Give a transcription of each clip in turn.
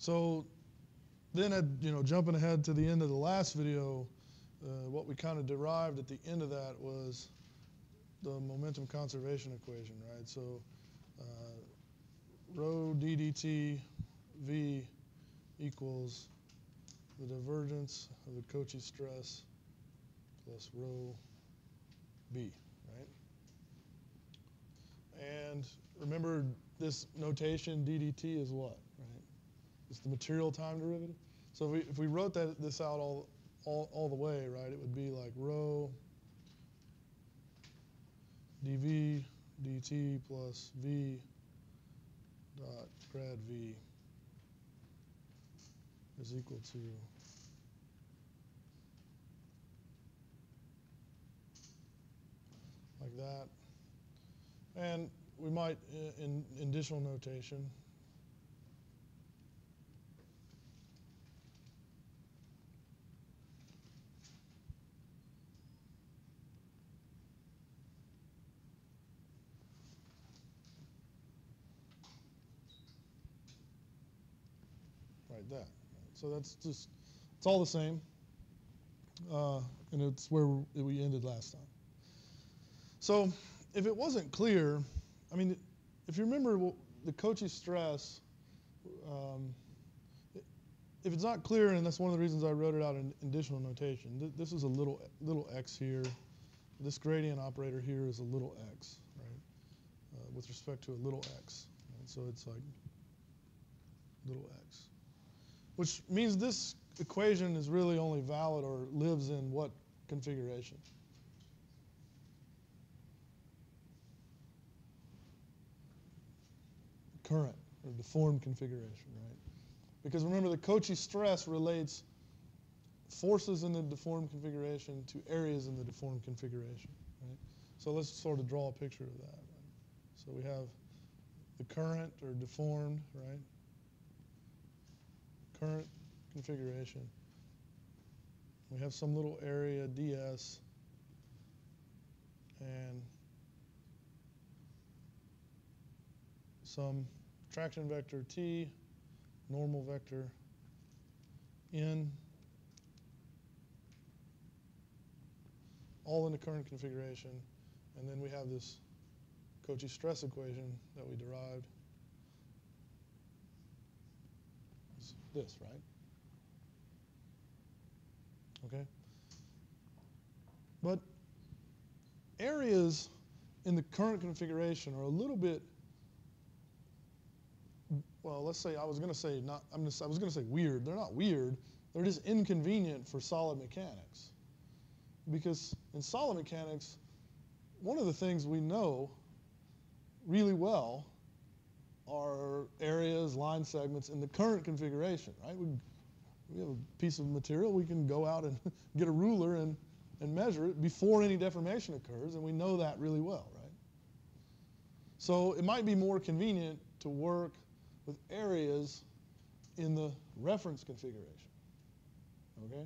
So then, jumping ahead to the end of the last video, what we kind of derived at the end of that was the momentum conservation equation, right? So rho d dt v equals the divergence of the Cauchy stress plus rho b, right? And remember this notation, d dt is what, right? It's the material time derivative. So if we wrote this out all the way, right, it would be like rho dv dt plus v dot grad v is equal to like that. And we might, in additional notation, like that. So that's just, it's all the same. And it's where we ended last time. So if it wasn't clear, I mean, if you remember the Cauchy stress, if it's not clear, and that's one of the reasons I wrote it out in additional notation, this is a little x here. This gradient operator here is a little x, right, with respect to a little x. Right? So it's like little x, which means this equation is really only valid or lives in what configuration? Current or deformed configuration, right? Because remember, the Cauchy stress relates forces in the deformed configuration to areas in the deformed configuration, right? So let's sort of draw a picture of that. Right? So we have the current or deformed, right? Current configuration. We have some little area ds and some traction vector t, normal vector n, all in the current configuration. And then we have this Cauchy stress equation that we derived. It's this, right? Okay? But areas in the current configuration are a little bit, well, let's say, I was going to say weird. They're not weird. They're just inconvenient for solid mechanics. Because in solid mechanics, one of the things we know really well are areas, line segments in the current configuration, right? We have a piece of material, we can go out and get a ruler and measure it before any deformation occurs, and we know that really well, right? So it might be more convenient to work with areas in the reference configuration, okay?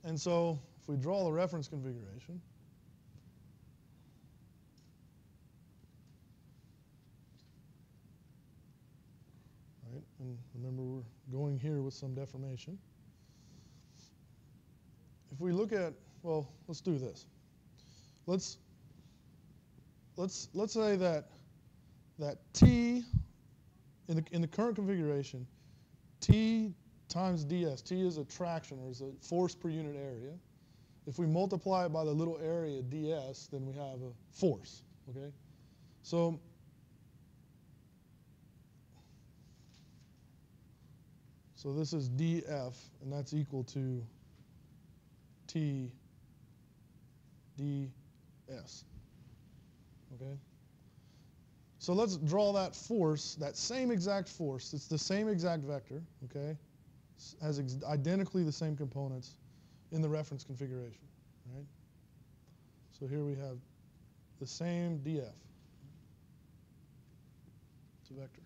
And so if we draw the reference configuration, right, and remember we're going here with some deformation. If we look at, well, let's do this. Let's say that T in the current configuration, T times ds, T is a traction or is a force per unit area. If we multiply it by the little area ds, then we have a force, okay? So this is dF, and that's equal to T ds, okay? So let's draw that force, that same exact force. It's the same exact vector, okay? Has identically the same components in the reference configuration, right? So here we have the same dF. It's a vector.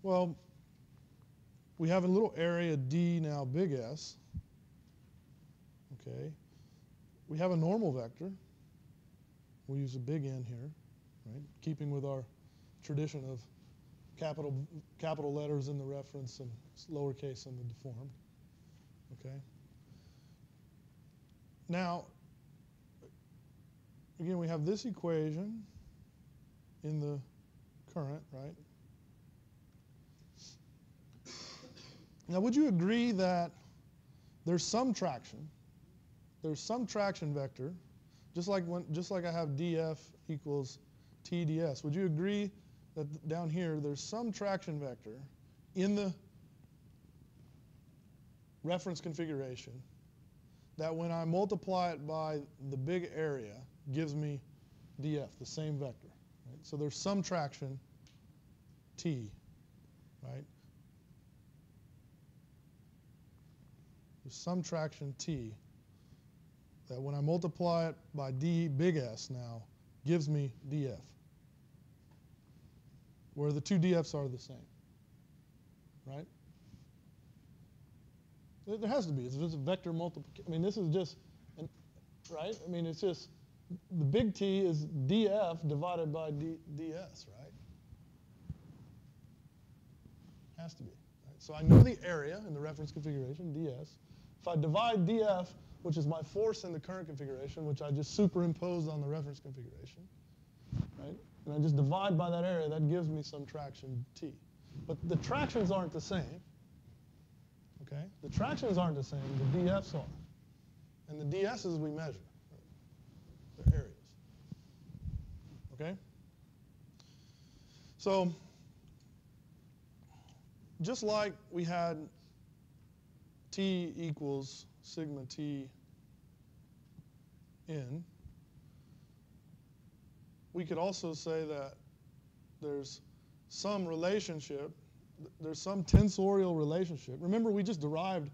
Well, we have a little area D now, big S, okay? We have a normal vector. We'll use a big N here, right? Keeping with our tradition of capital letters in the reference and lowercase in the deformed. Okay. Now, again, we have this equation in the current, right? Now, would you agree that there's some traction? There's some traction vector, just like I have df equals t ds. Would you agree that down here there's some traction vector in the reference configuration that when I multiply it by the big area gives me df, the same vector? Right? So there's some traction t, right? There's some traction t that when I multiply it by d big S now gives me df, where the two df's are the same, right? There has to be. It's just a vector multiplication. I mean, this is just, right? I mean, it's just, the big T is df divided by ds, right? Has to be. Right? So I know the area in the reference configuration, ds. If I divide df, which is my force in the current configuration, which I just superimposed on the reference configuration, right? And I just divide by that area, that gives me some traction T. But the tractions aren't the same. Okay? The tractions aren't the same, the df's are. And the ds's we measure. Right? They're areas. Okay? So, just like we had T equals sigma T in, we could also say that there's some relationship, there's some tensorial relationship. Remember, we just derived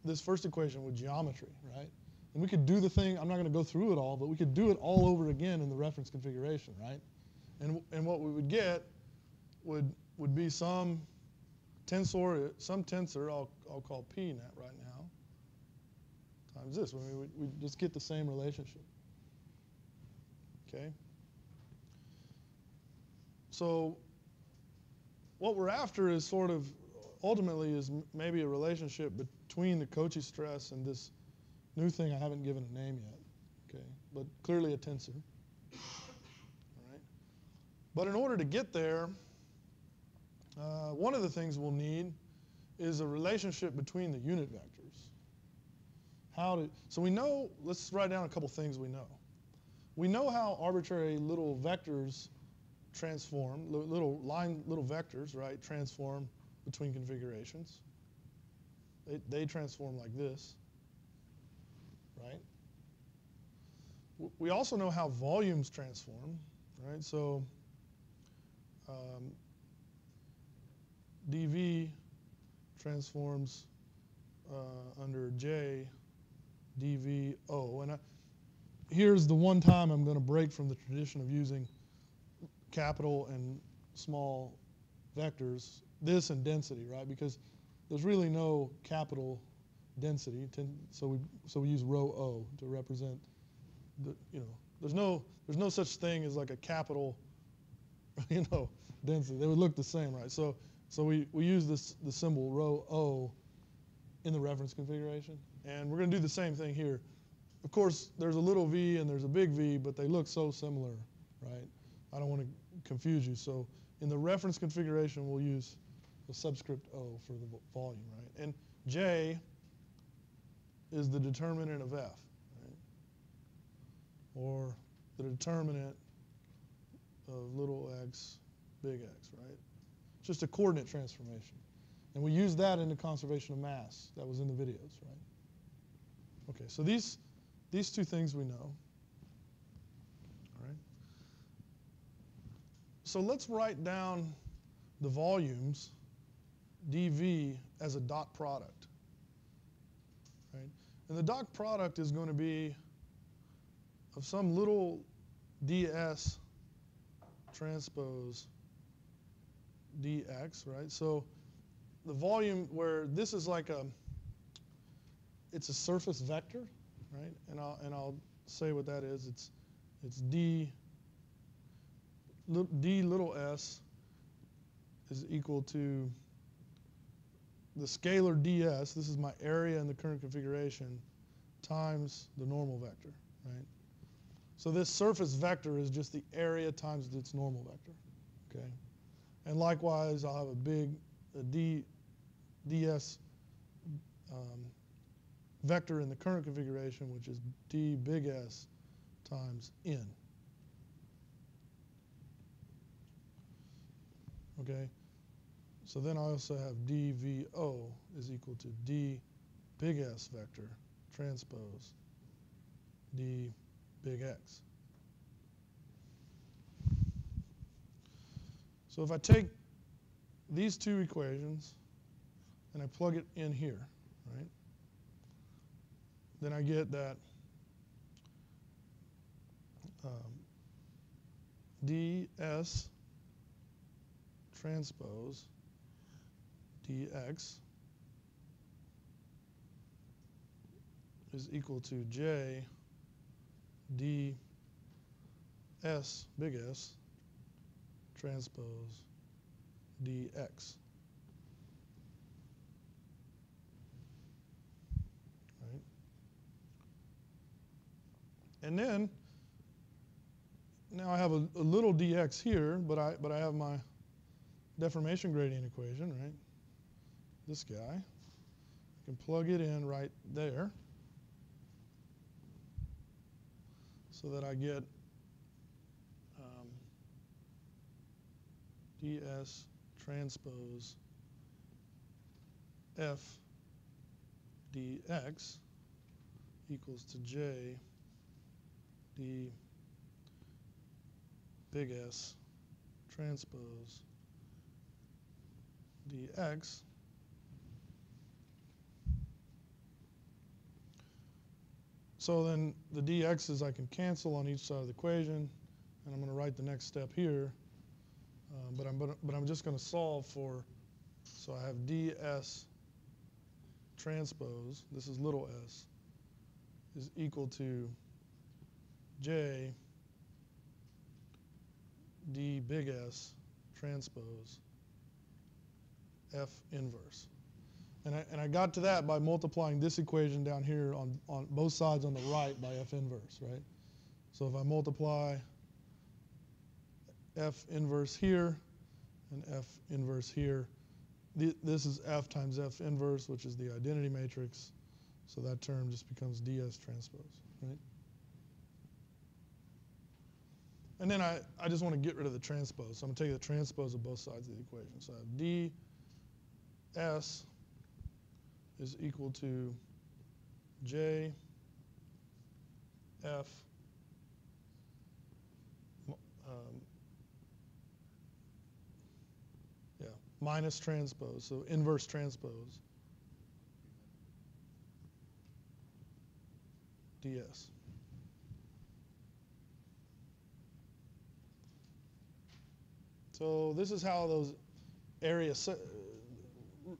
this first equation with geometry, right? And we could do the thing, I'm not going to go through it all, but we could do it all over again in the reference configuration, right? And what we would get would be some tensor, I'll call P net right now, times this. I mean, we just get the same relationship. Okay? So what we're after is sort of, ultimately, is maybe a relationship between the Cauchy stress and this new thing I haven't given a name yet, okay? But clearly a tensor. All right? But in order to get there, one of the things we'll need is a relationship between the unit vectors. So we know, let's write down a couple things we know. We know how arbitrary little vectors transform, little vectors, right, transform between configurations. They transform like this, right? We also know how volumes transform, right? So dV transforms under J dVO. And here's the one time I'm going to break from the tradition of using capital and small vectors, this and density, right? Because there's really no capital density, so we use rho O to represent the, there's no such thing as like a capital, density. They would look the same, right? So we use the symbol rho O in the reference configuration, and we're going to do the same thing here. Of course, there's a little v and there's a big V, but they look so similar, right? I don't want to confuse you. So in the reference configuration, we'll use the subscript O for the volume, right? And J is the determinant of F, right? Or the determinant of little x, big X, right? It's just a coordinate transformation. And we use that in the conservation of mass. That was in the videos, right? Okay, so these two things we know. All right. So let's write down the volumes, dV, as a dot product. Right? And the dot product is going to be of some little ds transpose dx, right? So the volume where this is like it's a surface vector, right? And I'll say what that is. It's d little s, is equal to the scalar ds, this is my area in the current configuration, times the normal vector, right? So this surface vector is just the area times its normal vector, okay? And likewise, I'll have a ds vector in the current configuration, which is d big S times n. Okay? So then I also have dVO is equal to d big S vector transpose d big X. So if I take these two equations and I plug it in here, right, then I get that ds transpose dx is equal to j d s big S transpose dx. Right? And then now I have a little dx here, but I have my deformation gradient equation, right? This guy. I can plug it in right there so that I get ds transpose f dx equals to j d big S transpose dx. So then the dx's I can cancel on each side of the equation, and I'm going to write the next step here. But I'm just going to solve for, so I have ds transpose, this is little s, is equal to j d big S transpose f inverse. And I got to that by multiplying this equation down here on both sides on the right by f inverse, right? So if I multiply f inverse here and f inverse here, this is f times f inverse, which is the identity matrix. So that term just becomes ds transpose, right? And then I just want to get rid of the transpose. So I'm going to take the transpose of both sides of the equation. So I have ds is equal to j f minus transpose, so inverse transpose ds. So this is how those areas,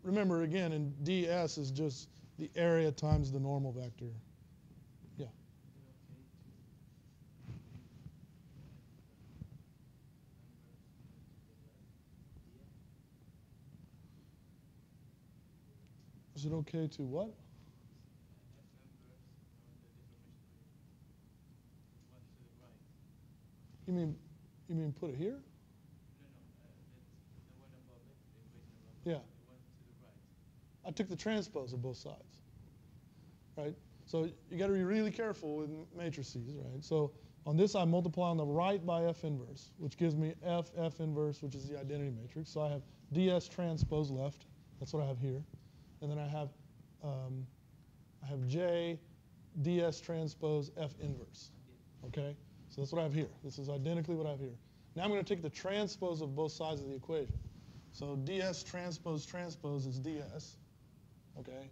remember again, in ds is just the area times the normal vector. Yeah. Is it okay to what? You mean put it here? Yeah. I took the transpose of both sides, right? So you got to be really careful with matrices, right? So on this, I multiply on the right by f inverse, which gives me f inverse, which is the identity matrix. So I have ds transpose left. That's what I have here. And then I have j ds transpose f inverse, okay? So that's what I have here. This is identically what I have here. Now I'm going to take the transpose of both sides of the equation. So ds transpose transpose is ds, okay?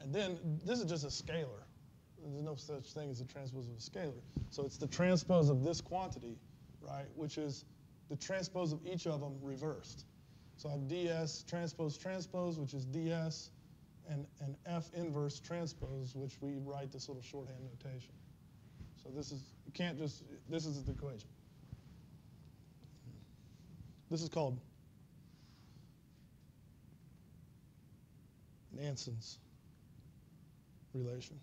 And then this is just a scalar. There's no such thing as a transpose of a scalar. So it's the transpose of this quantity, right, which is the transpose of each of them reversed. So I have ds transpose transpose, which is ds, and f inverse transpose, which we write this little shorthand notation. So this is, you can't just, this is the equation. This is called Nanson's relation.